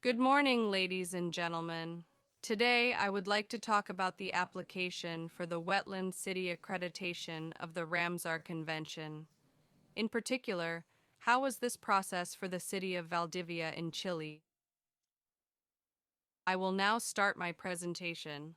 Good morning, ladies and gentlemen. Today, I would like to talk about the application for the Wetland City Accreditation of the Ramsar Convention. In particular, how was this process for the city of Valdivia in Chile? I will now start my presentation.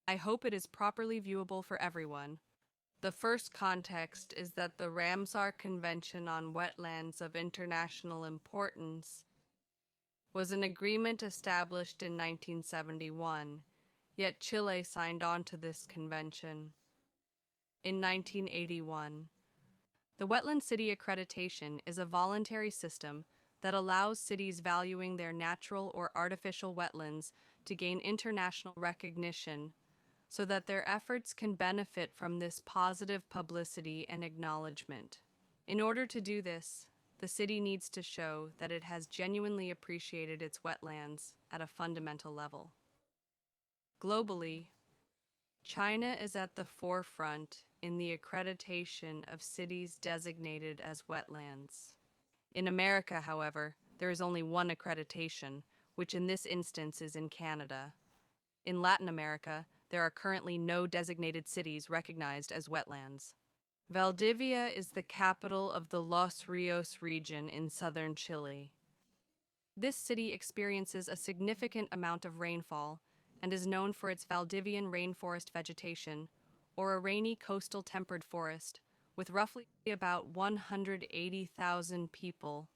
I hope it is properly viewable for everyone. The first context is that the Ramsar Convention on Wetlands of International Importance was an agreement established in 1971, yet Chile signed on to this convention in 1981. The Wetland City Accreditation is a voluntary system that allows cities valuing their natural or artificial wetlands to gain international recognition so that their efforts can benefit from this positive publicity and acknowledgement. In order to do this, the city needs to show that it has genuinely appreciated its wetlands at a fundamental level. Globally, China is at the forefront in the accreditation of cities designated as wetlands. In America, however, there is only one accreditation, which in this instance is in Canada. In Latin America, there are currently no designated cities recognized as wetlands. Valdivia is the capital of the Los Rios region in southern Chile. This city experiences a significant amount of rainfall and is known for its Valdivian rainforest vegetation, or a rainy coastal temperate forest, with roughly about 180,000 people,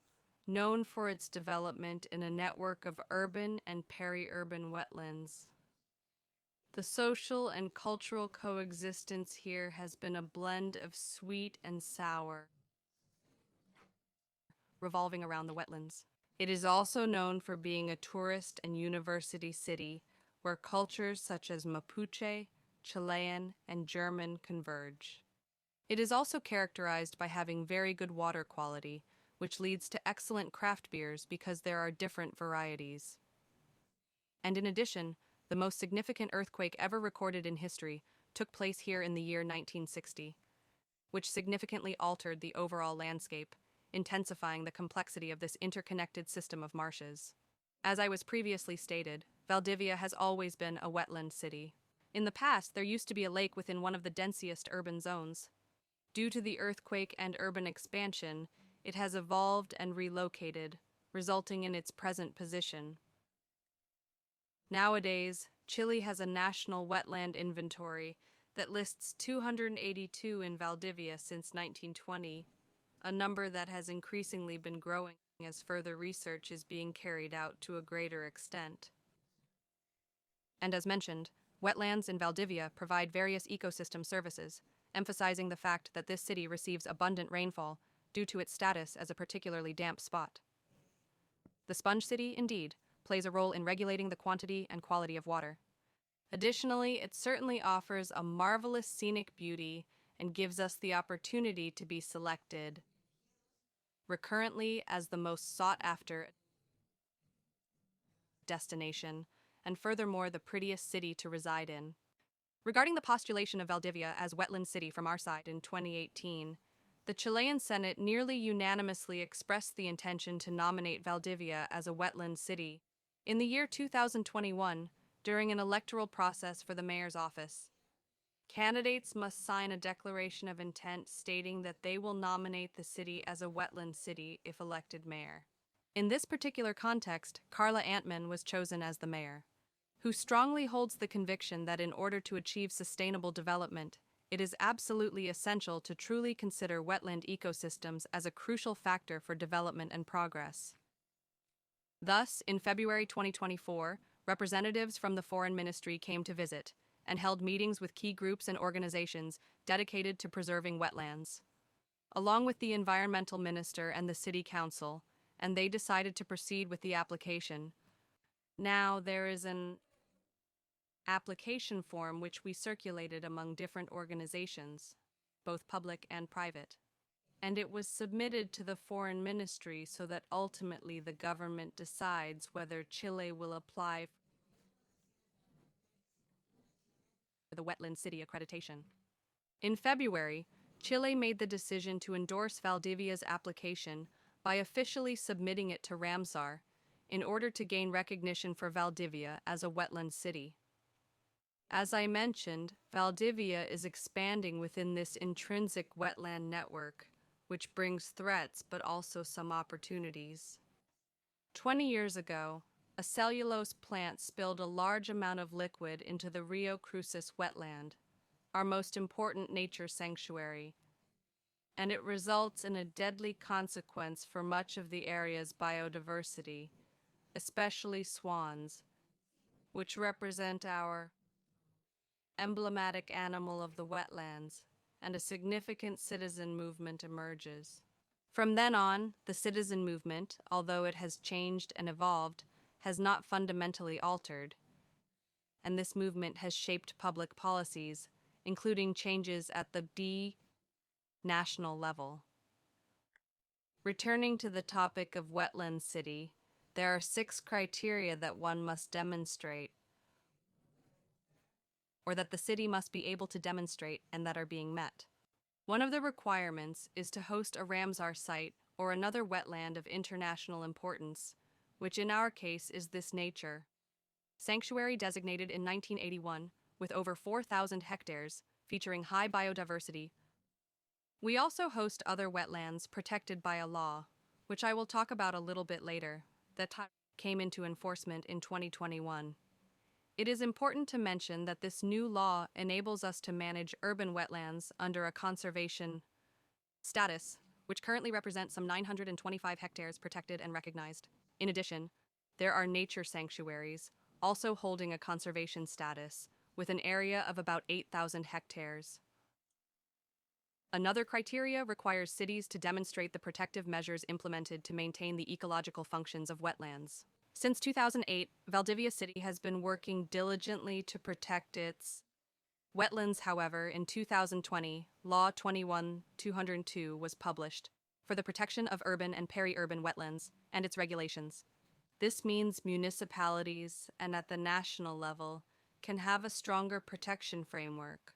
known for its development in a network of urban and peri-urban wetlands. The social and cultural coexistence here has been a blend of sweet and sour, revolving around the wetlands. It is also known for being a tourist and university city where cultures such as Mapuche, Chilean, and German converge. It is also characterized by having very good water quality, which leads to excellent craft beers because there are different varieties. And in addition, the most significant earthquake ever recorded in history took place here in the year 1960, which significantly altered the overall landscape, intensifying the complexity of this interconnected system of marshes. As I was previously stated, Valdivia has always been a wetland city. In the past, there used to be a lake within one of the densest urban zones. Due to the earthquake and urban expansion, it has evolved and relocated, resulting in its present position. Nowadays, Chile has a national wetland inventory that lists 282 in Valdivia since 1920, a number that has increasingly been growing as further research is being carried out to a greater extent. And as mentioned, wetlands in Valdivia provide various ecosystem services, emphasizing the fact that this city receives abundant rainfall due to its status as a particularly damp spot. The sponge city, indeed, plays a role in regulating the quantity and quality of water. Additionally, it certainly offers a marvelous scenic beauty and gives us the opportunity to be selected recurrently as the most sought-after destination, and furthermore the prettiest city to reside in. Regarding the postulation of Valdivia as wetland city from our side in 2018, the Chilean Senate nearly unanimously expressed the intention to nominate Valdivia as a wetland city. In the year 2021, during an electoral process for the mayor's office, candidates must sign a declaration of intent stating that they will nominate the city as a wetland city if elected mayor. In this particular context, Carla Antman was chosen as the mayor, who strongly holds the conviction that in order to achieve sustainable development, it is absolutely essential to truly consider wetland ecosystems as a crucial factor for development and progress. Thus, in February 2024, representatives from the Foreign Ministry came to visit and held meetings with key groups and organizations dedicated to preserving wetlands, along with the Environmental Minister and the City Council, and they decided to proceed with the application. Now, there is an application form which we circulated among different organizations, both public and private, and it was submitted to the Foreign Ministry so that ultimately the government decides whether Chile will apply for the Wetland City Accreditation. In February, Chile made the decision to endorse Valdivia's application by officially submitting it to Ramsar in order to gain recognition for Valdivia as a wetland city. As I mentioned, Valdivia is expanding within this intrinsic wetland network, which brings threats but also some opportunities. 20 years ago, a cellulose plant spilled a large amount of liquid into the Rio Cruces wetland, our most important nature sanctuary, and it results in a deadly consequence for much of the area's biodiversity, especially swans, which represent our emblematic animal of the wetlands, and a significant citizen movement emerges. From then on, the citizen movement, although it has changed and evolved, has not fundamentally altered, and this movement has shaped public policies, including changes at the national level. Returning to the topic of Wetland City, there are 6 criteria that one must demonstrate, or that the city must be able to demonstrate and that are being met. One of the requirements is to host a Ramsar site or another wetland of international importance, which in our case is this nature sanctuary designated in 1981 with over 4,000 hectares featuring high biodiversity. We also host other wetlands protected by a law, which I will talk about a little bit later, that came into enforcement in 2021. It is important to mention that this new law enables us to manage urban wetlands under a conservation status, which currently represents some 925 hectares protected and recognized. In addition, there are nature sanctuaries, also holding a conservation status, with an area of about 8,000 hectares. Another criteria requires cities to demonstrate the protective measures implemented to maintain the ecological functions of wetlands. Since 2008, Valdivia City has been working diligently to protect its wetlands. However, in 2020, Law 21-202 was published for the protection of urban and peri-urban wetlands and its regulations. This means municipalities and at the national level can have a stronger protection framework,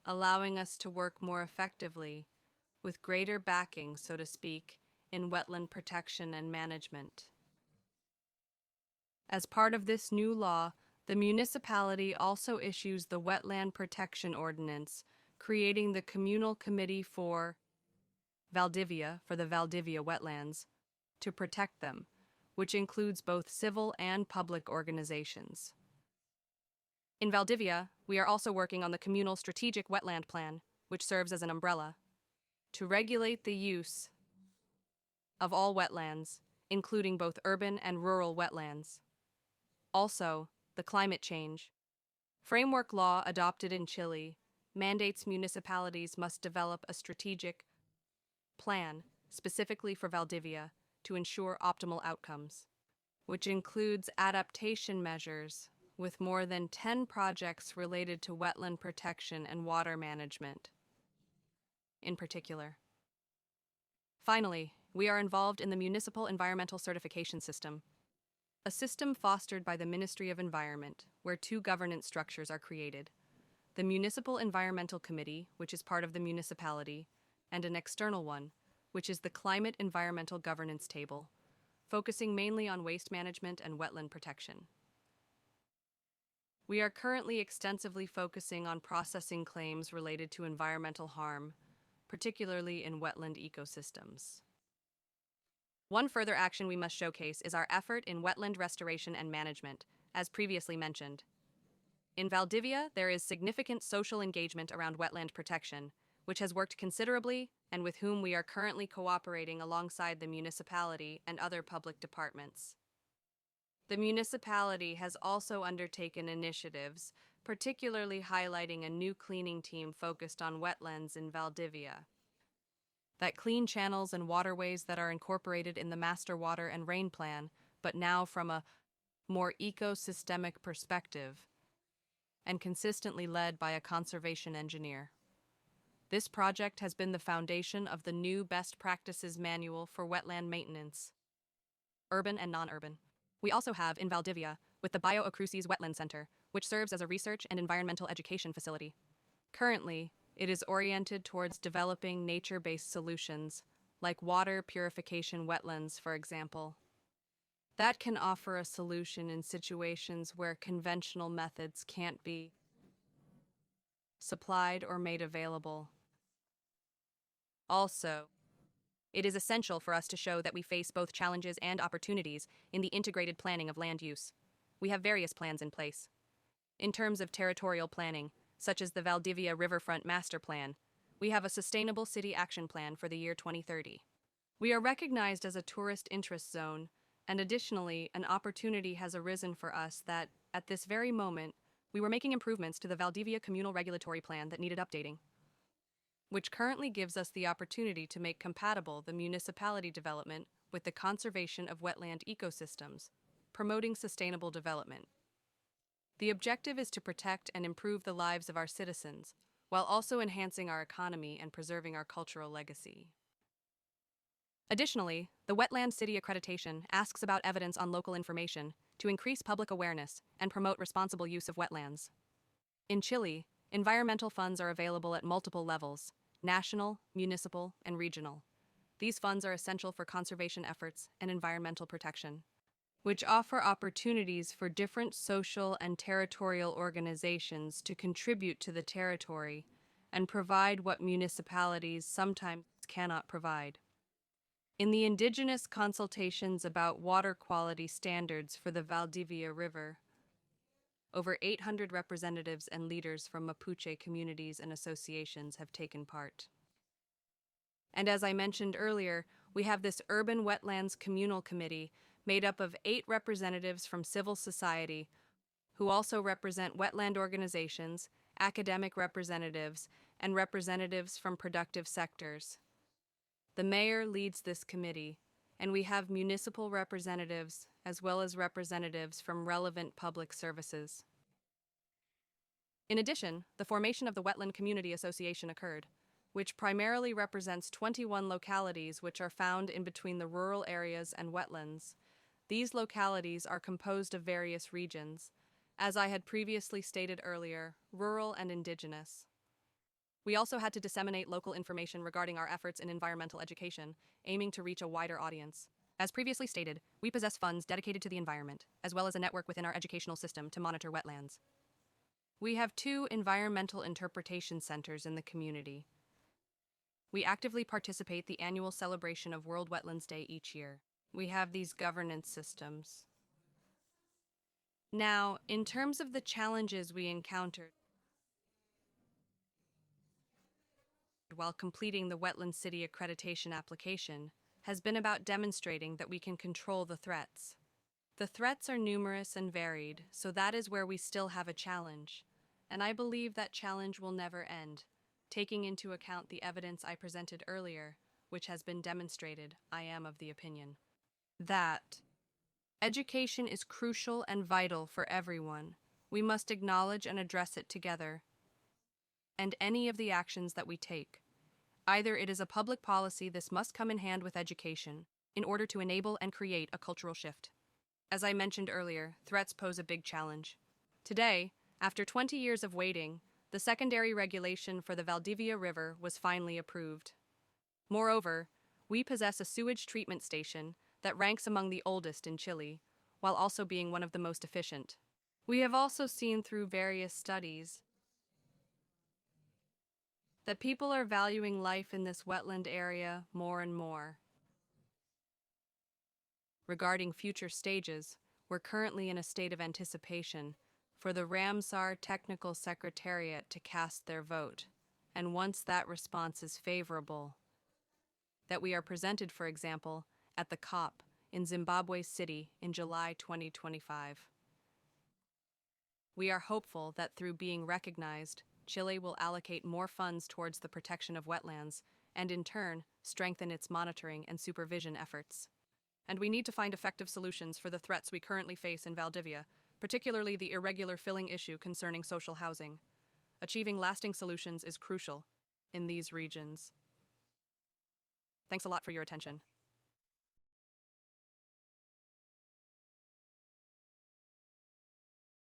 allowing us to work more effectively with greater backing, so to speak, in wetland protection and management. As part of this new law, the municipality also issues the Wetland Protection Ordinance, creating the Communal Committee for Valdivia, for the Valdivia wetlands, to protect them, which includes both civil and public organizations. In Valdivia, we are also working on the Communal Strategic Wetland Plan, which serves as an umbrella to regulate the use of all wetlands, including both urban and rural wetlands. Also, the climate change framework law adopted in Chile mandates municipalities must develop a strategic plan specifically for Valdivia to ensure optimal outcomes, which includes adaptation measures with more than 10 projects related to wetland protection and water management in particular. Finally, we are involved in the Municipal Environmental Certification System, a system fostered by the Ministry of Environment, where 2 governance structures are created: the Municipal Environmental Committee, which is part of the municipality, and an external one, which is the Climate Environmental Governance Table, focusing mainly on waste management and wetland protection. We are currently extensively focusing on processing claims related to environmental harm, particularly in wetland ecosystems. One further action we must showcase is our effort in wetland restoration and management, as previously mentioned. In Valdivia, there is significant social engagement around wetland protection, which has worked considerably and with whom we are currently cooperating alongside the municipality and other public departments. The municipality has also undertaken initiatives, particularly highlighting a new cleaning team focused on wetlands in Valdivia that clean channels and waterways that are incorporated in the Master Water and Rain Plan, but now from a more ecosystemic perspective, and consistently led by a conservation engineer. This project has been the foundation of the new Best Practices Manual for Wetland Maintenance, urban and non-urban. We also have in Valdivia, with the Bio Cruces Wetland Center, which serves as a research and environmental education facility. Currently, It is oriented towards developing nature-based solutions, like water purification wetlands, for example. That can offer a solution in situations where conventional methods can't be supplied or made available. Also, it is essential for us to show that we face both challenges and opportunities in the integrated planning of land use. We have various plans in place. In terms of territorial planning, such as the Valdivia Riverfront Master Plan, we have a Sustainable City Action Plan for the year 2030. We are recognized as a tourist interest zone, and additionally, an opportunity has arisen for us that, at this very moment, we were making improvements to the Valdivia Communal Regulatory Plan that needed updating, which currently gives us the opportunity to make compatible the municipality development with the conservation of wetland ecosystems, promoting sustainable development. The objective is to protect and improve the lives of our citizens, while also enhancing our economy and preserving our cultural legacy. Additionally, the Wetland City Accreditation asks about evidence on local information to increase public awareness and promote responsible use of wetlands. In Chile, environmental funds are available at multiple levels: national, municipal, and regional. These funds are essential for conservation efforts and environmental protection, which offer opportunities for different social and territorial organizations to contribute to the territory and provide what municipalities sometimes cannot provide. In the indigenous consultations about water quality standards for the Valdivia River, over 800 representatives and leaders from Mapuche communities and associations have taken part. And as I mentioned earlier, we have this Urban Wetlands Communal Committee made up of 8 representatives from civil society who also represent wetland organizations, academic representatives, and representatives from productive sectors. The mayor leads this committee, and we have municipal representatives as well as representatives from relevant public services. In addition, the formation of the Wetland Community Association occurred, which primarily represents 21 localities which are found in between the rural areas and wetlands. These localities are composed of various regions, as I had previously stated earlier, rural and indigenous. We also had to disseminate local information regarding our efforts in environmental education, aiming to reach a wider audience. As previously stated, we possess funds dedicated to the environment, as well as a network within our educational system to monitor wetlands. We have 2 environmental interpretation centers in the community. We actively participate in the annual celebration of World Wetlands Day each year. We have these governance systems. Now, in terms of the challenges we encountered while completing the Wetland City Accreditation application has been about demonstrating that we can control the threats. The threats are numerous and varied, so that is where we still have a challenge, and I believe that challenge will never end. Taking into account the evidence I presented earlier, which has been demonstrated, I am of the opinion that education is crucial and vital for everyone. We must acknowledge and address it together, and any of the actions that we take. Either it is a public policy, this must come in hand with education in order to enable and create a cultural shift. As I mentioned earlier, threats pose a big challenge. Today, after 20 years of waiting, the secondary regulation for the Valdivia River was finally approved. Moreover, we possess a sewage treatment station that ranks among the oldest in Chile, while also being one of the most efficient. We have also seen through various studies that people are valuing life in this wetland area more and more. Regarding future stages, we're currently in a state of anticipation for the Ramsar Technical Secretariat to cast their vote, and once that response is favorable, that we are presented, for example, at the COP in Zimbabwe City in July 2025. We are hopeful that through being recognized, Chile will allocate more funds towards the protection of wetlands and, in turn, strengthen its monitoring and supervision efforts. And we need to find effective solutions for the threats we currently face in Valdivia, particularly the irregular filling issue concerning social housing. Achieving lasting solutions is crucial in these regions. Thanks a lot for your attention.